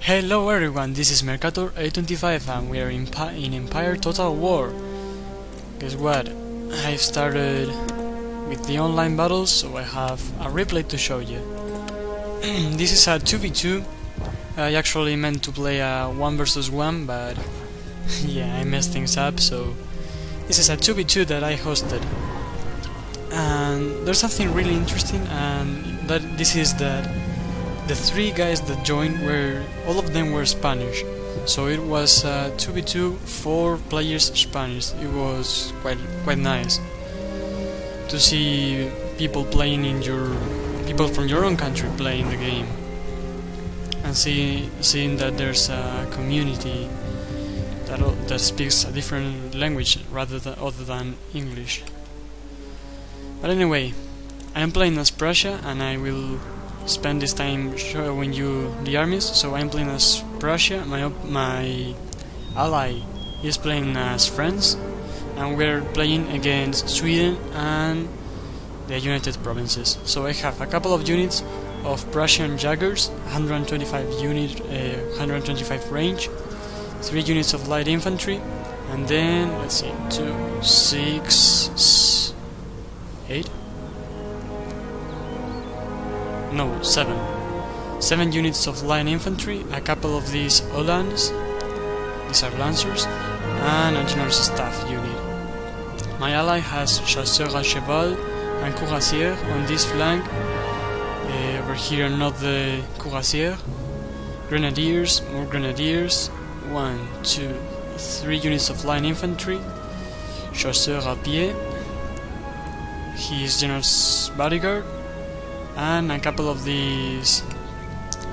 Hello everyone, this is Mercator825 and we are in Empire Total War. Guess what? I've started with the online battles, so I have a replay to show you. This is a 2v2. I actually meant to play a 1 versus 1, but yeah, I messed things up, so this is a 2v2 that I hosted. And there's something really interesting, and this is that the 3 guys that joined all of them were Spanish, so it was 2v2, 4 players Spanish. It was quite nice to see people people from your own country playing the game, and seeing that there's a community that speaks a different language other than English. But anyway, I am playing as Prussia, and I will spend this time showing you the armies. So I'm playing as Prussia, my ally is playing as France, and we're playing against Sweden and the United Provinces. So I have a couple of units of Prussian Jaggers, 125 range, 3 units of light infantry, and then let's see, 2, 6, 8. No, 7 units of line infantry, a couple of these Uhlans, these are lancers, and a general's staff unit. My ally has chasseurs à cheval and cuirassiers on this flank. Over here another cuirassier, grenadiers, more grenadiers, 1, 2, 3 units of line infantry, chasseurs à pied, his general's bodyguard, and a couple of these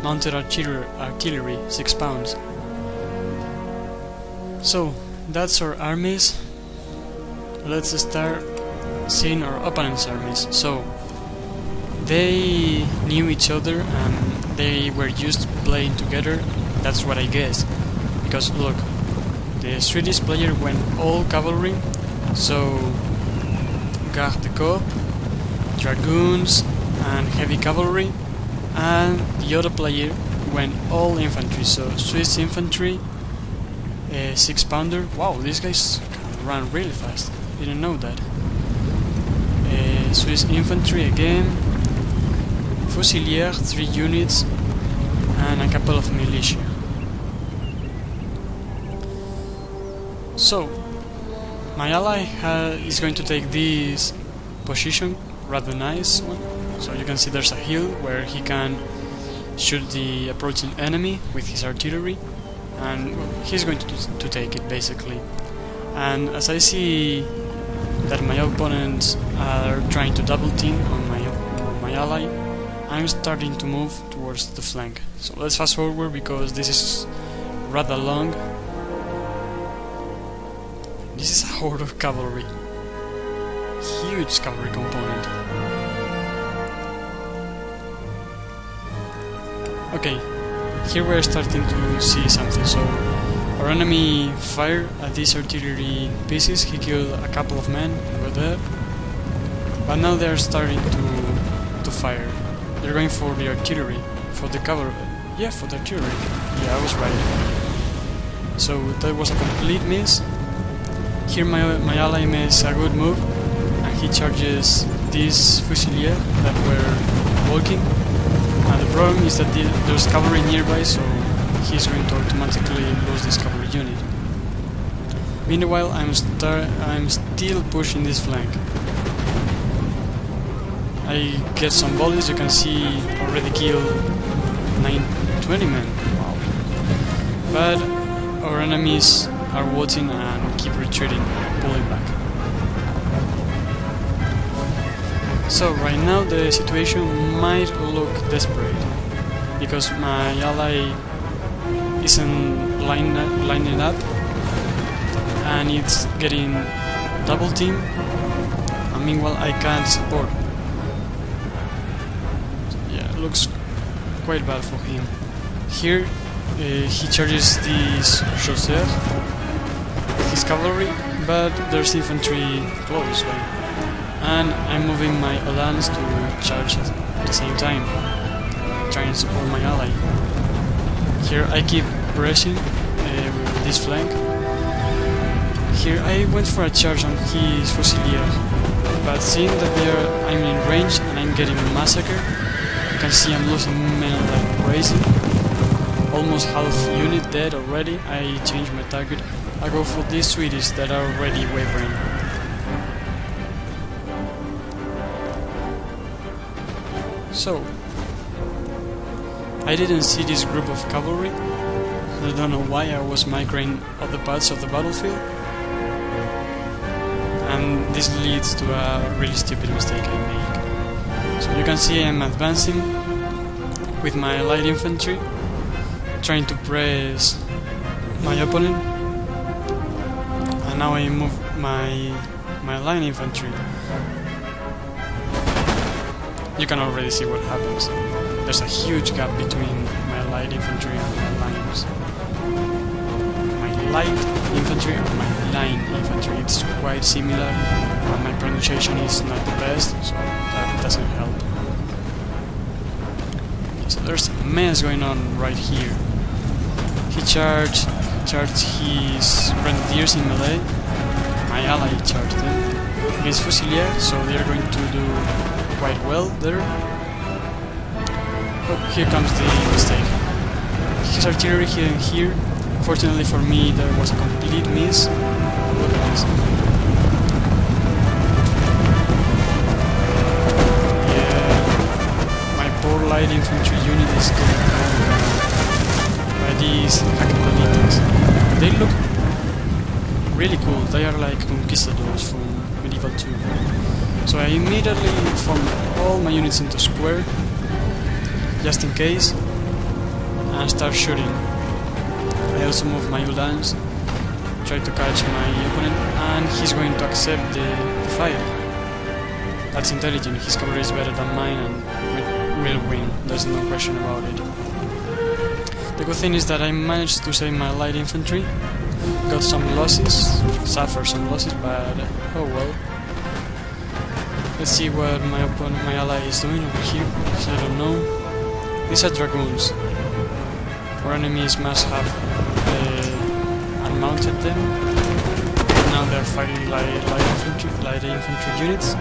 mounted artillery, 6 pounds. So that's our armies. Let's start seeing our opponent's armies. So they knew each other and they were used to playing together. That's what I guess, because look, the Swedish player went all cavalry, so garde corps, dragoons and heavy cavalry, and the other player went all infantry, so Swiss infantry, 6 pounder. Wow, these guys can run really fast, didn't know that. Swiss infantry again, Fusilier, 3 units, and a couple of militia. So my ally is going to take this position, rather nice one. So you can see there's a hill where he can shoot the approaching enemy with his artillery, and he's going to take it basically. And as I see that my opponents are trying to double team on my ally, I'm starting to move towards the flank. So let's fast forward because this is rather long. This is a horde of cavalry, huge cavalry component. Okay, here we're starting to see something. So our enemy fired at these artillery pieces. He killed a couple of men over there, but now they're starting to fire. They're going for the artillery, for the cavalry. Yeah, for the artillery. Yeah, I was right. So that was a complete miss. Here my ally makes a good move, and he charges these Fusiliers that were walking. And the problem is that there's cavalry nearby, so he's going to automatically lose this cavalry unit. Meanwhile, I'm still pushing this flank. I get some volleys. You can see already killed 20 men. Wow. But our enemies are watching and keep retreating, pulling back. So right now the situation might look desperate because my ally isn't lining up and it's getting double team, and meanwhile I can't support. Yeah, it looks quite bad for him. Here he charges these chasseurs, his cavalry, but there's infantry close by. And I'm moving my Uhlans to charge at the same time, trying to support my ally. Here I keep pressing with this flank. Here I went for a charge on his Fusiliers, but seeing that I'm in range and I'm getting massacred, you can see I'm losing men like crazy. Almost half unit dead already. I change my target. I go for these Swedish that are already wavering. So, I didn't see this group of cavalry. I don't know why I was migrating other parts of the battlefield. And this leads to a really stupid mistake I make. So you can see I'm advancing with my light infantry, trying to press my opponent, and now I move my line infantry. You can already see what happens. There's a huge gap between my light infantry and my lines. My light infantry and my line infantry, it's quite similar, and my pronunciation is not the best, so that doesn't help. So there's a mess going on right here. He charged his grenadiers in melee. My ally charged them against Fusiliers, so they're going to do quite well there. But here comes the mistake. His artillery here and here. Fortunately for me, there was a complete miss. Look at this. Yeah, my poor light infantry unit is getting over by these Hackmanitas. They look really cool. They are like conquistadors from Medieval 2. So I immediately formed all my units into square, just in case, and start shooting. I also move my Uhlans, try to catch my opponent, and he's going to accept the fight. That's intelligent. His cavalry is better than mine and will win. There's no question about it. The good thing is that I managed to save my light infantry, got some losses, suffered some losses, but oh well. Let's see what my ally is doing over here, because I don't know. These are dragoons. Our enemies must have unmounted them. Now they're fighting light infantry units.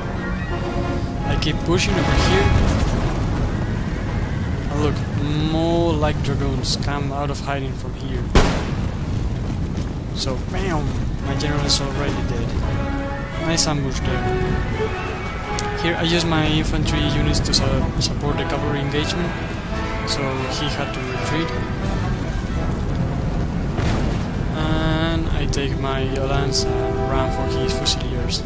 I keep pushing over here. And look, more light dragoons come out of hiding from here. So, bam! My general is already dead. Nice ambush there. Here I use my infantry units to support the cavalry engagement, so he had to retreat. And I take my Uhlans and run for his Fusiliers.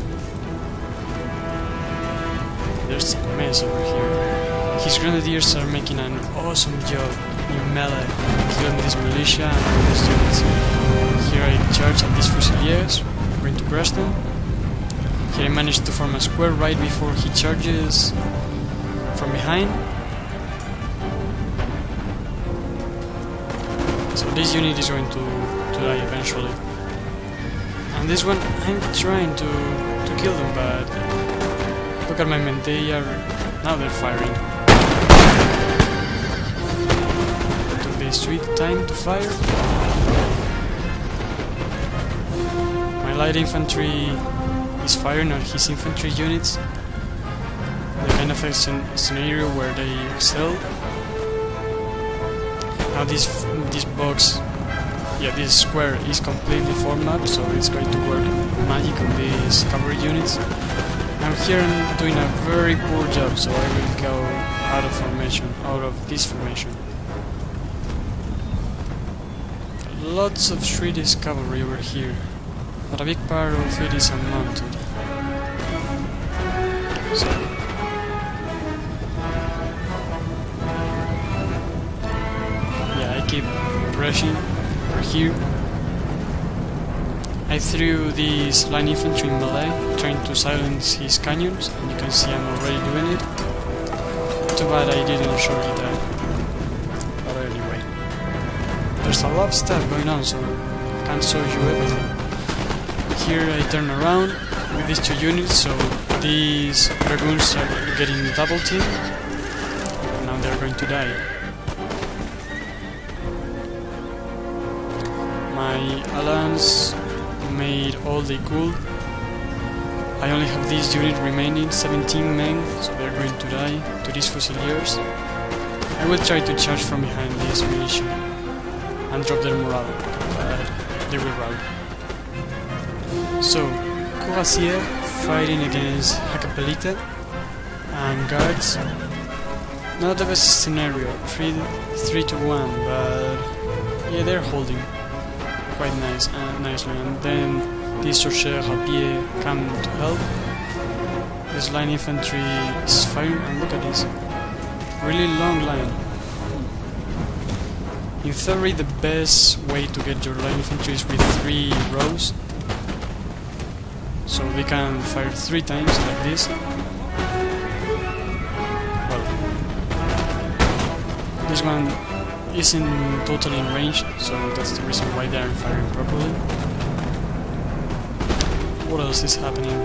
There's a mess over here. His grenadiers are making an awesome job in melee, killing this militia and these units. Here I charge at these Fusiliers, going to crush them. Here I managed to form a square right before he charges from behind. So this unit is going to die eventually. And this one, I'm trying to kill them, but look at my men, now they're firing. It took the sweet time to fire. My light infantry is firing at his infantry units. The kind of a scenario where they excel. Now this box, this square is completely formed up, so it's going to work magic on these cavalry units. I'm here and doing a very poor job, so I will go out of this formation. Lots of Swedish cavalry over here, but a big part of it is unmounted. So I keep rushing over here. I threw this line infantry in melee, trying to silence his cannons, and you can see I'm already doing it. Too bad I didn't show you that. But anyway, there's a lot of stuff going on, so I can't show you everything. Here I turn around with these two units, so these dragoons are getting double teamed. Now they're going to die. my alliance made all they could. I only have this unit remaining, 17 men, so they're going to die to these Fusiliers. I will try to charge from behind this militia and drop their morale, but they will rout. So, Cuirassiers fighting against Hakkapeliitta and guards. Not the best scenario, 3 to 1, but yeah, they're holding quite nicely. And then these sorciers à pied come to help. This line infantry is firing, and look at this, really long line. In theory, the best way to get your line infantry is with 3 rows, so they can fire 3 times like this. Well, this one isn't totally in range, so that's the reason why they aren't firing properly. What else is happening?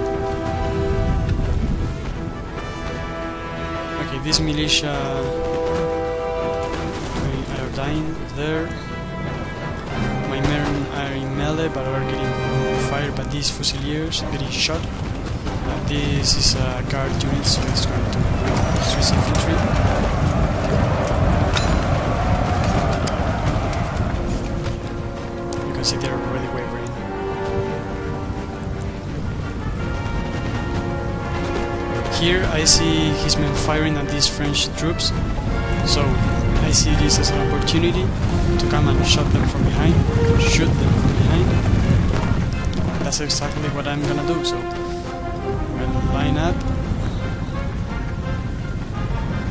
Okay, this militia are dying there. My men are in melee but are getting fired by these Fusiliers, getting shot. This is a guard unit, so it's going to be Swiss infantry. You can see they're already wavering. Here I see his men firing at these French troops, so I see this as an opportunity to come and shoot them from behind. That's exactly what I'm gonna do, so I'm gonna line up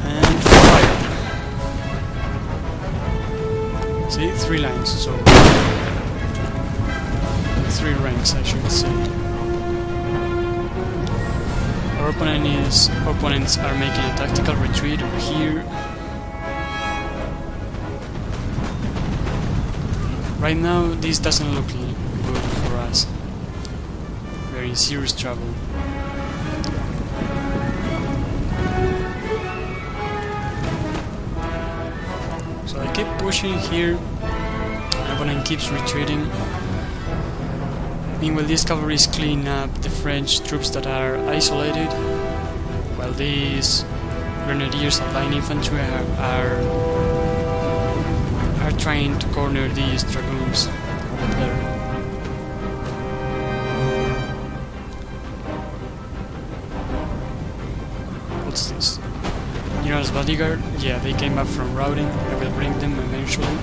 and fire. See, 3 lines, so 3 ranks I should say. Our opponents are making a tactical retreat over here. Right now, this doesn't look good for us. We're in serious trouble. So I keep pushing here. My opponent keeps retreating. Meanwhile, this cavalry is cleaning up the French troops that are isolated, while these grenadiers and line infantry are trying to corner these dragoons over there. What's this? General's bodyguard? Yeah, they came up from routing. I will bring them eventually,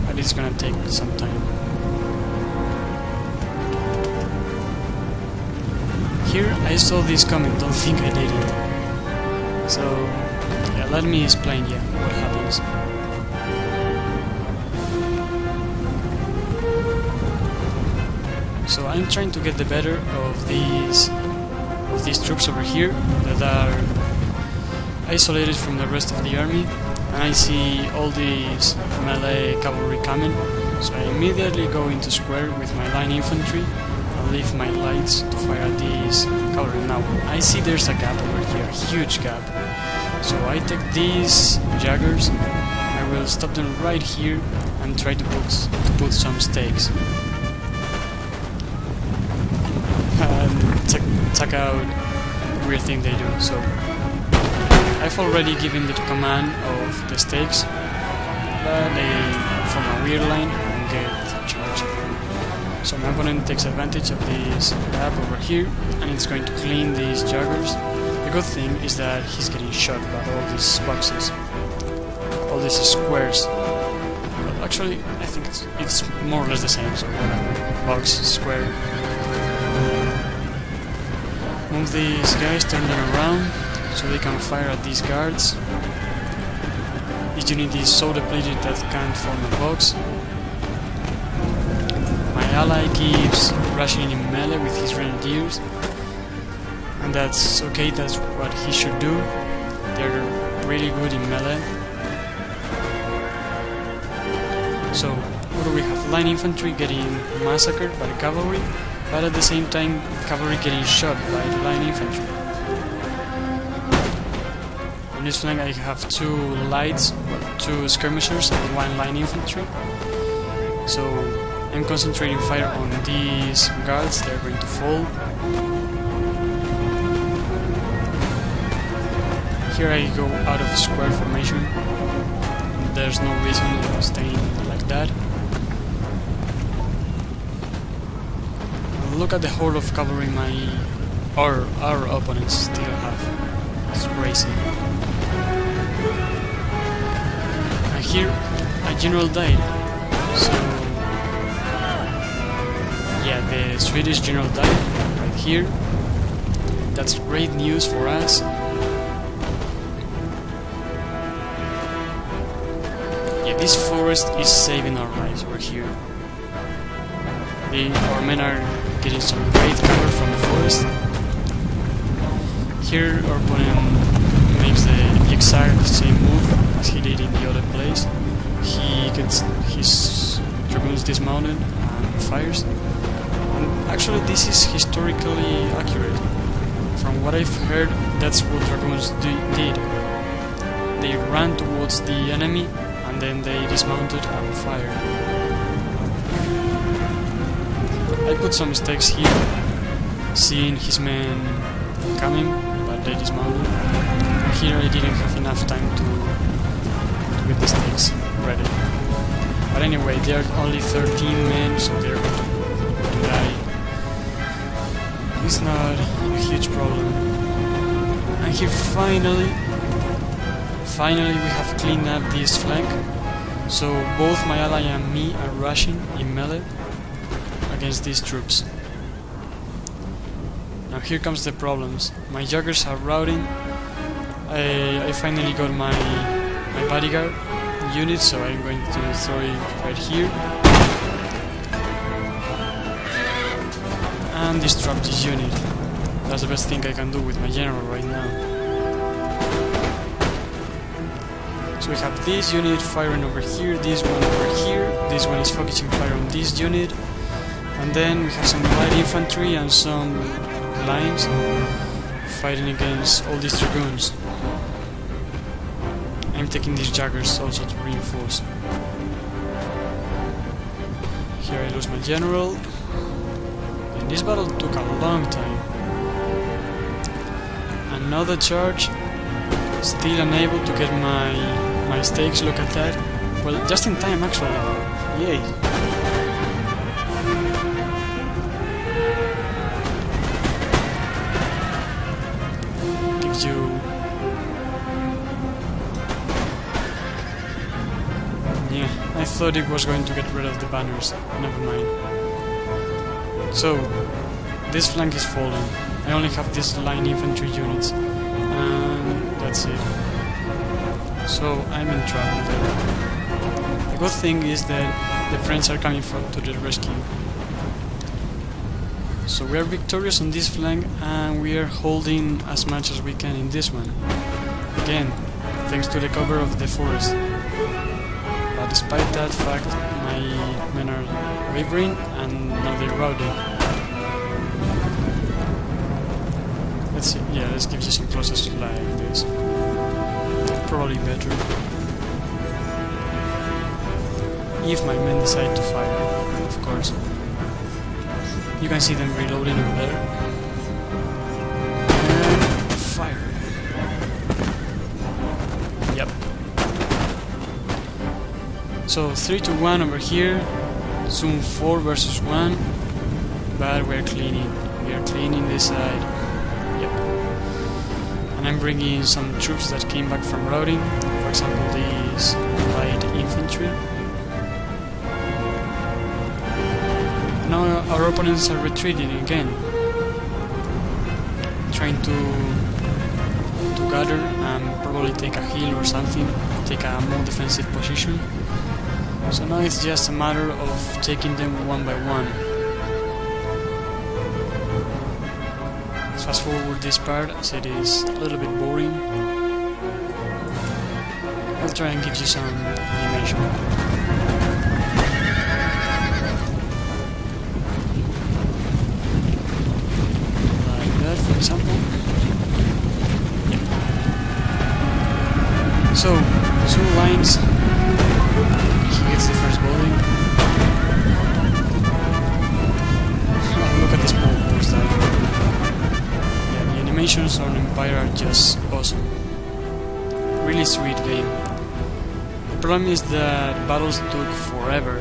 but it's gonna take some time. Here, I saw this coming, don't think I did it. So, yeah, let me explain what happens. So I'm trying to get the better of these troops over here that are isolated from the rest of the army, and I see all these melee cavalry coming, so I immediately go into square with my line infantry and leave my lights to fire at these cavalry. Now I see there's a gap over here, a huge gap, so I take these jaggers, I will stop them right here and try to put some stakes. Check out the weird thing they do. So I've already given the command of the stakes, but they form a weird line and get charged. So my opponent takes advantage of this gap over here, and it's going to clean these jaggers. The good thing is that he's getting shot by all these boxes, all these squares. But actually, I think it's more or less the same. So whatever, box, square. Move these guys, turn them around, so they can fire at these guards. This unit is so depleted that it can't form a box. My ally keeps rushing in melee with his grenadiers, and that's okay, that's what he should do. They're really good in melee. So, what do we have? Line infantry getting massacred by the cavalry, but at the same time cavalry getting shot by the line infantry. On this flank I have 2 lights, 2 skirmishers and 1 line infantry. So I'm concentrating fire on these guards, they're going to fall. Here I go out of square formation. There's no reason of staying like that. Look at the horde of cavalry our opponents still have. It's crazy. And here a general died. So yeah, the Swedish general died right here. That's great news for us. Yeah, this forest is saving our lives. We're here. Our men are getting some great cover from the forest. Here our opponent makes the exact same move as he did in the other place. He gets his dragoons dismounted and fires. And actually this is historically accurate. From what I've heard, that's what dragoons did. They ran towards the enemy and then they dismounted and fired. I put some mistakes here, seeing his men coming, but they dismounted. And here I didn't have enough time to get the stakes ready. But anyway, there are only 13 men, so they're going to die. It's not a huge problem. And here finally we have cleaned up this flank. So both my ally and me are rushing in melee against these troops. Now here comes the problems. My joggers are routing. I finally got my bodyguard unit, so I'm going to throw it right here and disrupt this unit. That's the best thing I can do with my general right now. So we have this unit firing over here, this one over here, this one is focusing fire on this unit. And then we have some light infantry and some lines fighting against all these dragoons. I'm taking these jaggers also to reinforce. Here I lose my general. And this battle took a long time. Another charge. Still unable to get my stakes, look at that. Well, just in time actually. Yay. Yeah, I thought it was going to get rid of the banners. Never mind. So, this flank is fallen. I only have these line infantry units. And that's it. So, I'm in trouble there. The good thing is that the French are coming to the rescue. So we are victorious on this flank and we are holding as much as we can in this one. Again, thanks to the cover of the forest. But despite that fact, my men are wavering and now they're routing. Let's see, yeah, let's give you some closest like this. Probably better. If my men decide to fire, of course. You can see them reloading over there. And fire. Yep. So 3-1 over here. Soon 4 versus 1. But we're cleaning. We are cleaning this side. Yep. And I'm bringing some troops that came back from routing. For example, these light infantry. Now our opponents are retreating again, trying to gather and probably take a hill or something, take a more defensive position. So now it's just a matter of taking them one by one. Let's fast forward this part as it is a little bit boring. I'll try and give you some animation. For example. Yep. So, 2 lines, he gets the first building, problem is that battles took forever,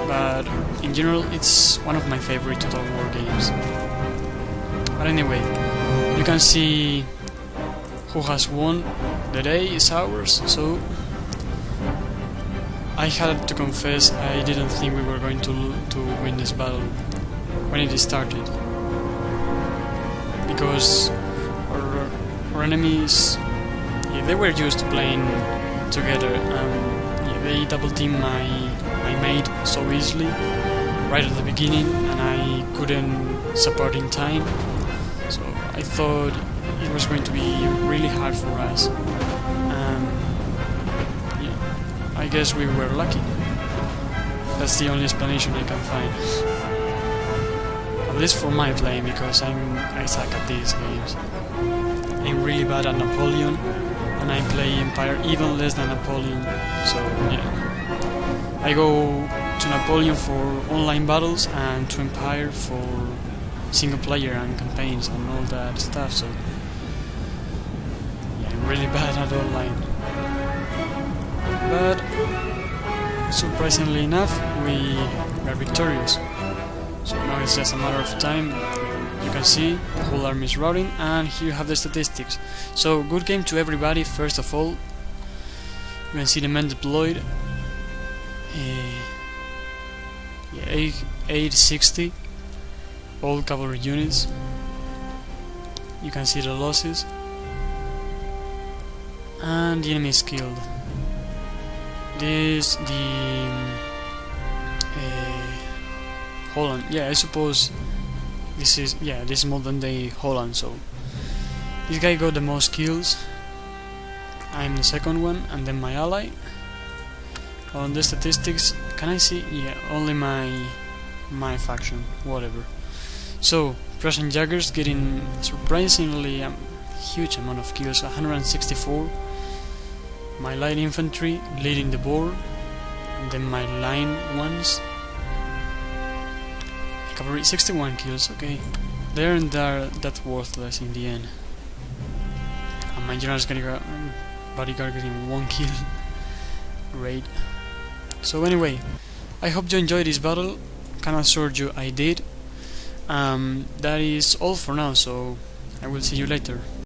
but in general it's one of my favorite Total War games. But anyway, you can see who has won. The day is ours, so I had to confess I didn't think we were going to win this battle when it started, because our enemies, yeah, they were used to playing together, and yeah, they double teamed my mate so easily right at the beginning, and I couldn't support in time, so I thought it was going to be really hard for us. Yeah, I guess we were lucky. That's the only explanation I can find. At least for my playing, because I suck at these games. I'm really bad at Napoleon, and I play Empire even less than Napoleon, so yeah. I go to Napoleon for online battles and to Empire for single player and campaigns and all that stuff, so yeah, I'm really bad at online. But surprisingly enough, we are victorious. So now it's just a matter of time. You can see the whole army is routing, and here you have the statistics. So good game to everybody. First of all, you can see the men deployed. Yeah, 860 all cavalry units. You can see the losses, and the enemy is killed. This Holland. Yeah, I suppose this is modern day Holland. So this guy got the most kills. I'm the second one, and then my ally. On the statistics, can I see? Yeah, only my faction, whatever. So Prussian Jaggers getting surprisingly a huge amount of kills, 164. My light infantry leading the board, and then my line ones. Cavalry 61 kills. Okay, there and there, that's worthless in the end. And my general's bodyguard getting 1 kill. Great. So anyway, I hope you enjoyed this battle. Can assure you I did. That is all for now, so I will see you later.